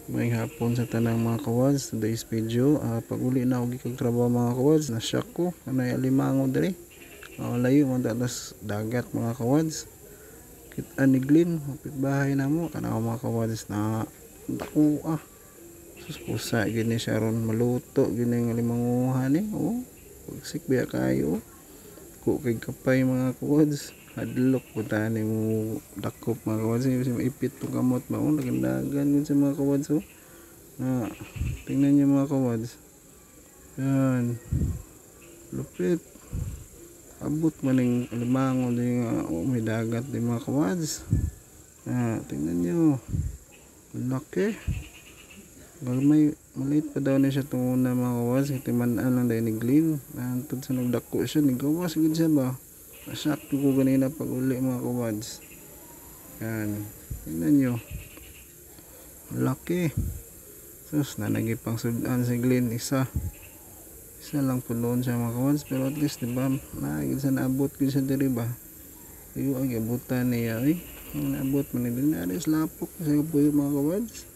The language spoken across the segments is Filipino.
May hapon sa tanang mga kawads. Today's video, pag uli na ako gikagtrabaho mga kawads, na-shock ko. Anay alimango dali. Layo mo dalas dagat mga kawads. Kita ni Glenn, mapit bahay na mo. Tanaw mga kawads na dako sus pusa gini siya ron maluto gini ng alimanguhan eh. Pagsik biya kayo. Kay kapay mga kawads. Hadlok po tani mo dakop mga kawads. Kasi maipit po kamot maong nagandagan sa mga kawads. Tingnan nyo mga kawads. Yan. Lupit. Abot maning alimango din may dagat din mga kawads. Tingnan nyo. Laki. May maliit pa daw na siya tunguna mga kawads. Kitimanaan lang dahil ni Glenn. Antod sa nagdako siya. Nigawas gud siya ba. Nasak ko ganina pag uli mga kawads. Yan. Tingnan nyo. Laki. Sus na nagipang sudan si Glenn. Isa lang po doon siya mga kawads. Pero at least diba naagid sa naabot ko siya diri ba. Iyo ay abutan niya. Naabot man din na alis lapok. Kasi po yung mga kawads.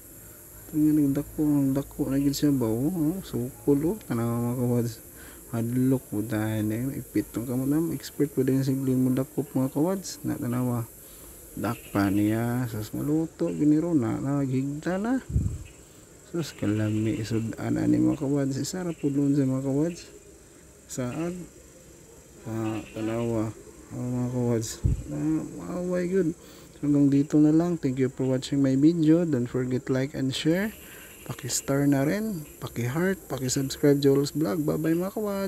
Tingnan nagdako na gid siya ba. Sukol tanaw mga kawads. Hadlok po dahil ipit tong kamo na expert po din si Glenn mo dakop mga kawads na tanawa dakpa niya sus maluto giniro na naghigda na sus kalami isudan ani mga kawads isara po doon sa mga kawads saag tanawa mga kawads maaway good. Hanggang dito na lang. Thank you for watching my video. Don't forget like and share. Paki-star na rin, paki-heart, paki-subscribe Joel's Vlog. Bye bye mga kawads.